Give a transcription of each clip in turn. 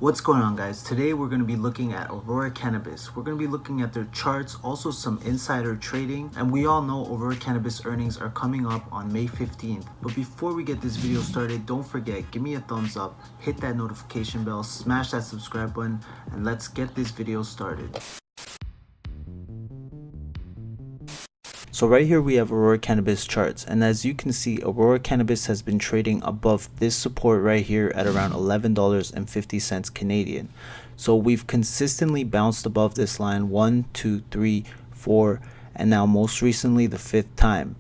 What's going on, guys? Today we're going to be looking at Aurora Cannabis. We're going to be looking at their charts, also some insider trading, and we all know Aurora Cannabis earnings are coming up on May 15th. But before we get this video started, don't forget, give me a thumbs up, hit that notification bell, smash that subscribe button, and let's get this video started. So right here we have Aurora Cannabis charts, and as you can see, Aurora Cannabis has been trading above this support right here at around $11.50 Canadian. So we've consistently bounced above this line 1, 2, 3, 4, and now most recently the 5th time.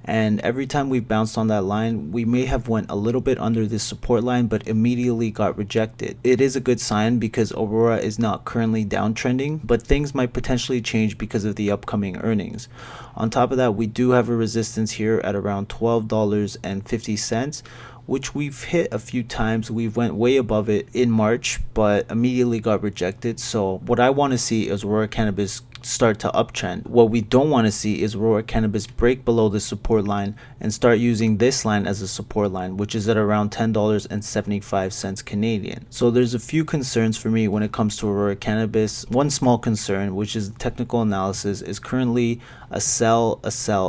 And every time we've bounced on that line, we may have went a little bit under this support line but immediately got rejected. It is a good sign because Aurora is not currently downtrending, but things might potentially change because of the upcoming earnings. On top of that, we do have a resistance here at around $12.50, which we've hit a few times. We went way above it in March but immediately got rejected. So what I want to see is Aurora Cannabis start to uptrend. What we don't want to see is Aurora Cannabis break below the support line and start using this line as a support line, which is at around $10.75 Canadian. So there's a few concerns for me when it comes to Aurora Cannabis. One small concern, which is the technical analysis, is currently a sell,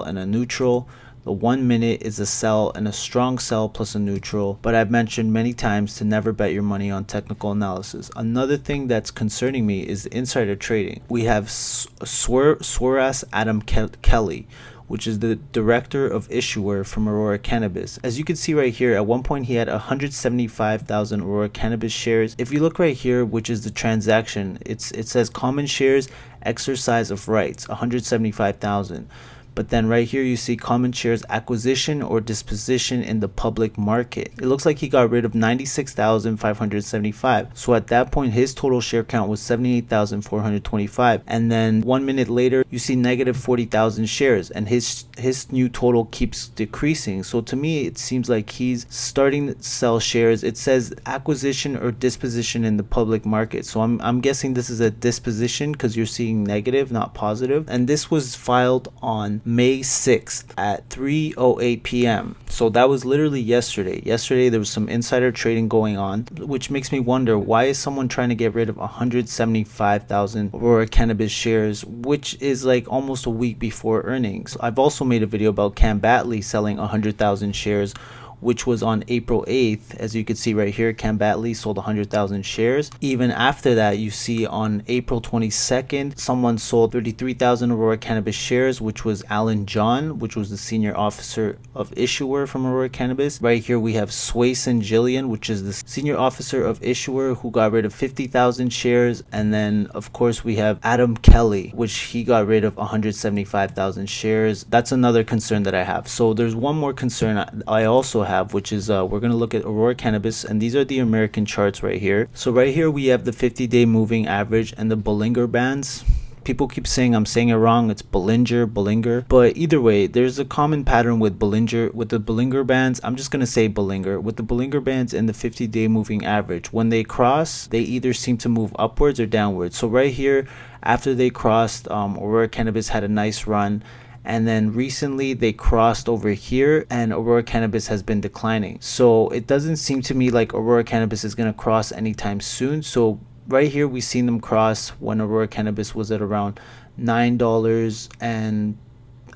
and a neutral. The 1 minute is a sell and a strong sell plus a neutral, but I've mentioned many times to never bet your money on technical analysis. Another thing that's concerning me is the insider trading. We have Sweras Adam Kelly, which is the director of issuer from Aurora Cannabis. As you can see right here, at one point he had 175,000 Aurora Cannabis shares. If you look right here, which is the transaction, it says common shares, exercise of rights, 175,000. But then right here you see common shares acquisition or disposition in the public market. It looks like he got rid of 96,575. So at that point his total share count was 78,425. And then 1 minute later you see negative 40,000 shares, and his new total keeps decreasing. So to me it seems like he's starting to sell shares. It says acquisition or disposition in the public market. So I'm guessing this is a disposition because you're seeing negative, not positive. And this was filed on May 6th at 3:08 p.m. So that was literally yesterday. Yesterday there was some insider trading going on, which makes me wonder, why is someone trying to get rid of 175,000 Aurora Cannabis shares, which is like almost a week before earnings. I've also made a video about Cambatley selling 100,000 shares, which was on April 8th. As you can see right here, Cambatley sold 100,000 shares. Even after that, you see on April 22nd, someone sold 33,000 Aurora Cannabis shares, which was Alan John, which was the senior officer of issuer from Aurora Cannabis. Right here, we have Swayson Jillian, which is the senior officer of issuer, who got rid of 50,000 shares. And then, of course, we have Adam Kelly, which he got rid of 175,000 shares. That's another concern that I have. So there's one more concern I also have, which is we're going to look at Aurora Cannabis, and these are the American charts right here. So right here we have the 50-day moving average and the Bollinger Bands. People keep saying I'm saying it wrong. It's Bollinger, but either way, there's a common pattern with the Bollinger Bands. I'm just going to say Bollinger. With the Bollinger Bands and the 50-day moving average, when they cross, they either seem to move upwards or downwards. So right here, after they crossed, Aurora Cannabis had a nice run. And then recently they crossed over here and Aurora Cannabis has been declining. So it doesn't seem to me like Aurora Cannabis is going to cross anytime soon. So right here we've seen them cross when Aurora Cannabis was at around $9 and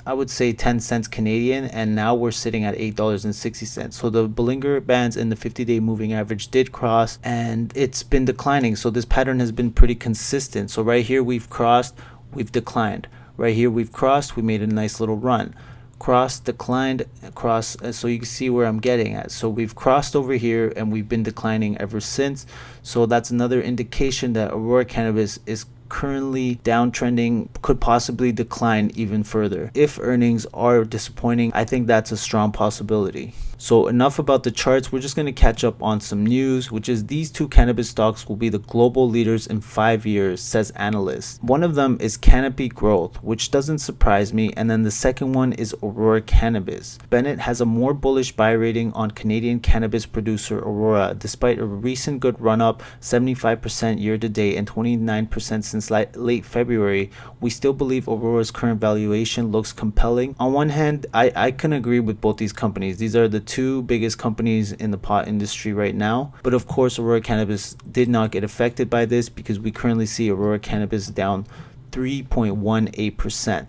I would say 10 cents Canadian, and now we're sitting at $8.60. So the Bollinger Bands and the 50-day moving average did cross and it's been declining. So this pattern has been pretty consistent. So right here we've crossed, we've declined. Right here we've crossed, we made a nice little run. Cross, declined, cross, so you can see where I'm getting at. So we've crossed over here and we've been declining ever since. So that's another indication that Aurora Cannabis is currently downtrending, could possibly decline even further. If earnings are disappointing, I think that's a strong possibility. So enough about the charts. We're just going to catch up on some news, which is these two cannabis stocks will be the global leaders in 5 years, says analysts. One of them is Canopy Growth, which doesn't surprise me, and then the second one is Aurora Cannabis. Bennett has a more bullish buy rating on Canadian cannabis producer Aurora, despite a recent good run up, 75% year to date and 29% since since late February, we still believe Aurora's current valuation looks compelling. On one hand, I can agree with both these companies. These are the two biggest companies in the pot industry right now. But of course, Aurora Cannabis did not get affected by this because we currently see Aurora Cannabis down 3.18%.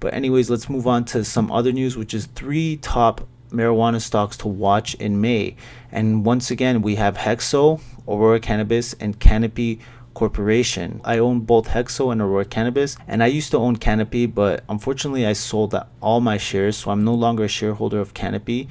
But anyways, let's move on to some other news, which is 3 top marijuana stocks to watch in May. And once again, we have Hexo, Aurora Cannabis, and Canopy Corporation. I own both Hexo and Aurora Cannabis, and I used to own Canopy, but unfortunately I sold all my shares, so I'm no longer a shareholder of Canopy.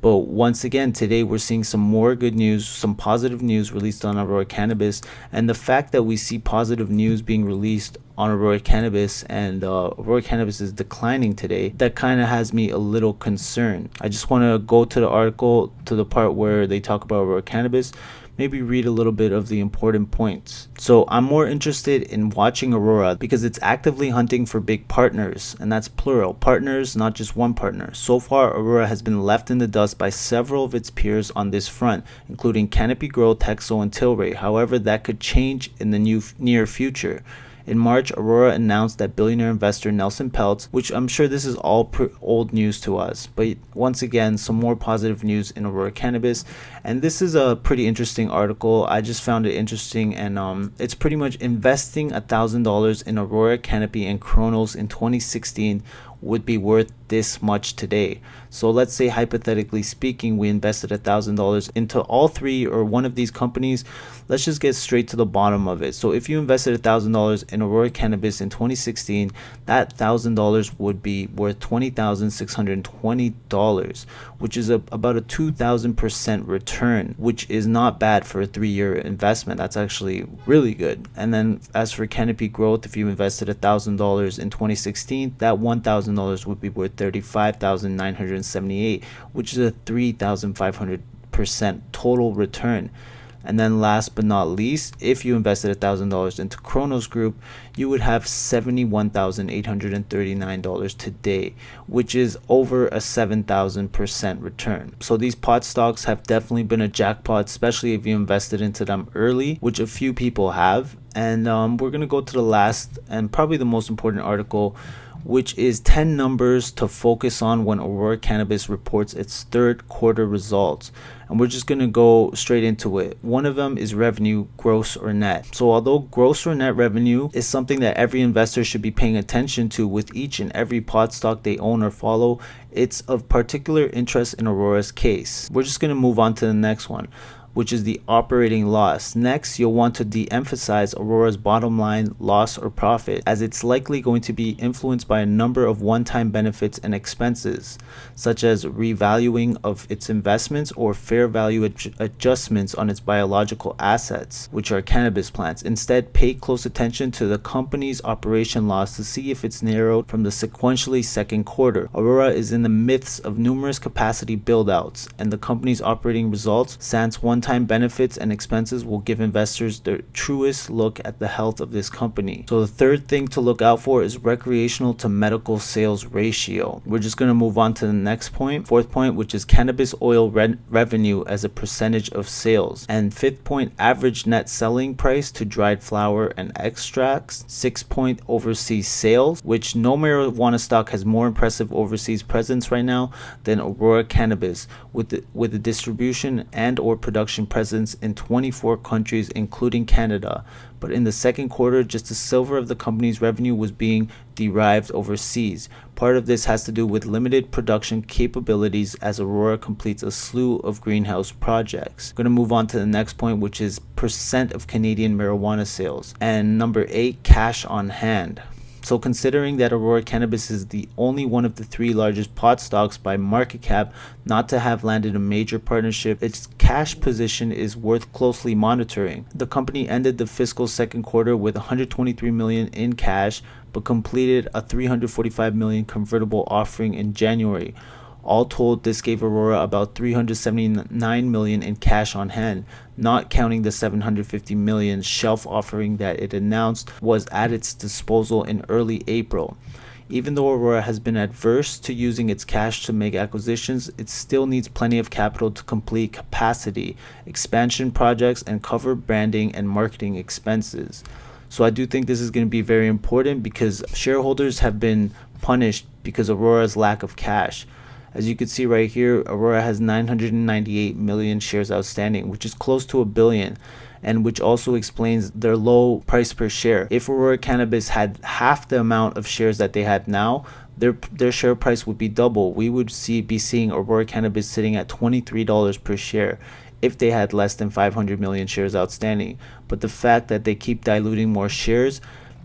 But once again, today we're seeing some more good news, some positive news released on Aurora Cannabis. And the fact that we see positive news being released on Aurora Cannabis and Aurora Cannabis is declining today, that kind of has me a little concerned. I just want to go to the article, to the part where they talk about Aurora Cannabis, maybe read a little bit of the important points. So I'm more interested in watching Aurora because it's actively hunting for big partners, and that's plural, partners, not just one partner. So far, Aurora has been left in the dust by several of its peers on this front, including Canopy Growth, Hexo, and Tilray. However, that could change in the near future. In March, Aurora announced that billionaire investor Nelson Peltz, which I'm sure this is all old news to us, but once again, some more positive news in Aurora Cannabis. And this is a pretty interesting article. I just found it interesting, and it's pretty much investing $1,000 in Aurora, Canopy, and Cronos in 2016 would be worth this much today. So let's say, hypothetically speaking, we invested $1,000 into all 3 or one of these companies. Let's just get straight to the bottom of it. So if you invested $1,000 in Aurora Cannabis in 2016, that $1,000 would be worth $20,620, which is about a 2,000% return, which is not bad for a 3-year investment. That's actually really good. And then as for Canopy Growth, if you invested $1,000 in 2016, that $1,000 would be worth $35,978, which is a 3,500% total return. And then last but not least, if you invested $1,000 into Cronos Group, you would have $71,839 today, which is over a 7,000% return. So these pot stocks have definitely been a jackpot, especially if you invested into them early, which a few people have. And we're going to go to the last and probably the most important article, which is 10 numbers to focus on when Aurora Cannabis reports its third quarter results. And we're just going to go straight into it. One of them is revenue, gross or net. So although gross or net revenue is something that every investor should be paying attention to with each and every pot stock they own or follow, it's of particular interest in Aurora's case. We're just going to move on to the next one, which is the operating loss. Next, you'll want to de-emphasize Aurora's bottom line loss or profit, as it's likely going to be influenced by a number of one-time benefits and expenses, such as revaluing of its investments or fair value adjustments on its biological assets, which are cannabis plants. Instead, pay close attention to the company's operation loss to see if it's narrowed from the sequentially second quarter. Aurora is in the midst of numerous capacity build-outs, and the company's operating results, sans one-time benefits and expenses, will give investors the truest look at the health of this company. So the third thing to look out for is recreational to medical sales ratio. We're just going to move on to the next point, fourth point, which is cannabis oil revenue as a percentage of sales. And fifth point, average net selling price to dried flower and extracts. 6th point, overseas sales, which no marijuana stock has more impressive overseas presence right now than Aurora Cannabis, with the distribution and or production presence in 24 countries, including Canada. But in the second quarter, just a silver of the company's revenue was being derived overseas. Part of this has to do with limited production capabilities as Aurora completes a slew of greenhouse projects. I'm going to move on to the next point, which is percent of Canadian marijuana sales. And number 8, cash on hand. So considering that Aurora Cannabis is the only one of the 3 largest pot stocks by market cap not to have landed a major partnership, its cash position is worth closely monitoring. The company ended the fiscal second quarter with $123 million in cash, but completed a $345 million convertible offering in January. All told, this gave Aurora about $379 million in cash on hand, not counting the $750 million shelf offering that it announced was at its disposal in early April. Even though Aurora has been adverse to using its cash to make acquisitions, it still needs plenty of capital to complete capacity, expansion projects, and cover branding and marketing expenses. So I do think this is going to be very important because shareholders have been punished because Aurora's lack of cash. As you can see right here, Aurora has 998 million shares outstanding, which is close to a billion, and which also explains their low price per share. If Aurora Cannabis had half the amount of shares that they have now, their share price would be double. We would be seeing Aurora Cannabis sitting at $23 per share if they had less than 500 million shares outstanding. But the fact that they keep diluting more shares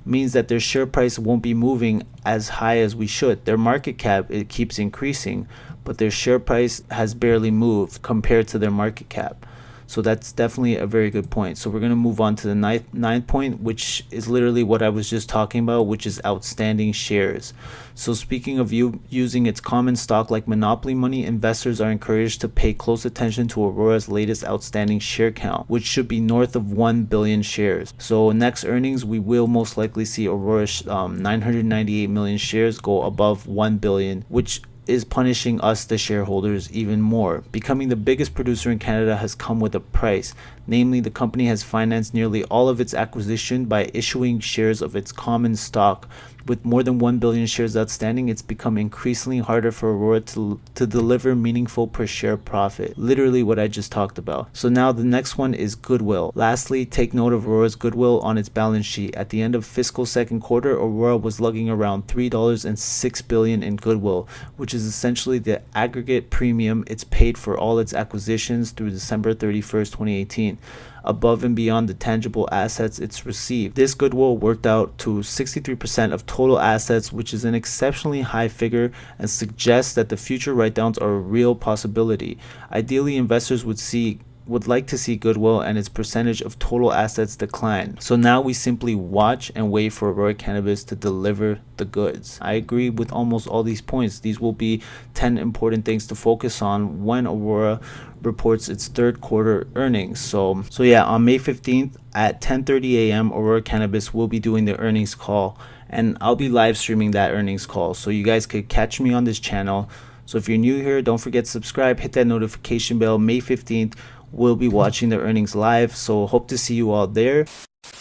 means that their share price won't be moving as high as we should. Their market cap, it keeps increasing, but their share price has barely moved compared to their market cap. So that's definitely a very good point. So we're going to move on to the ninth point, which is literally what I was just talking about, which is outstanding shares. So speaking of using its common stock like monopoly money, investors are encouraged to pay close attention to Aurora's latest outstanding share count, which should be north of 1 billion shares. So next earnings, we will most likely see Aurora's 998 million shares go above 1 billion, which is punishing us, the shareholders, even more. Becoming the biggest producer in Canada has come with a price. Namely, the company has financed nearly all of its acquisition by issuing shares of its common stock. With more than 1 billion shares outstanding, it's become increasingly harder for Aurora to deliver meaningful per share profit. Literally what I just talked about. So now the next one is goodwill. Lastly, take note of Aurora's goodwill on its balance sheet. At the end of fiscal second quarter, Aurora was lugging around $3.06 billion in goodwill, which is essentially the aggregate premium it's paid for all its acquisitions through December 31st, 2018. Above and beyond the tangible assets it's received. This goodwill worked out to 63% of total assets, which is an exceptionally high figure and suggests that the future write-downs are a real possibility. Ideally, investors would like to see goodwill and its percentage of total assets decline. So now we simply watch and wait for Aurora Cannabis to deliver the goods. I agree with almost all these points. These will be 10 important things to focus on when Aurora reports its third quarter earnings. So yeah, on May 15th at 10:30 a.m. Aurora Cannabis will be doing the earnings call, and I'll be live streaming that earnings call, so you guys could catch me on this channel. So if you're new here, don't forget to subscribe, hit that notification bell. May 15th we'll be watching the earnings live, so hope to see you all there.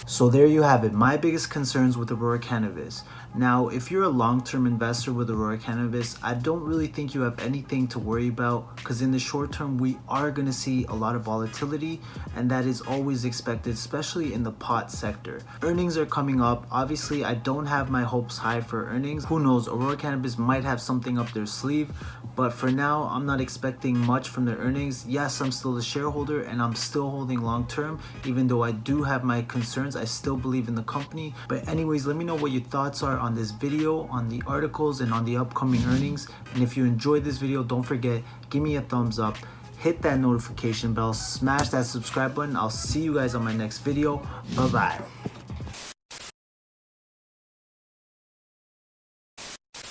So there you have it, my biggest concerns with Aurora Cannabis. Now, if you're a long-term investor with Aurora Cannabis, I don't really think you have anything to worry about, because in the short term, we are going to see a lot of volatility, and that is always expected, especially in the pot sector. Earnings are coming up. Obviously, I don't have my hopes high for earnings. Who knows, Aurora Cannabis might have something up their sleeve, but for now, I'm not expecting much from their earnings. Yes, I'm still a shareholder, and I'm still holding long-term. Even though I do have my concerns, I still believe in the company. But anyways, let me know what your thoughts are on this video, on the articles, and on the upcoming earnings. And if you enjoyed this video, don't forget, give me a thumbs up, hit that notification bell, smash that subscribe button. I'll see you guys on my next video. Bye bye.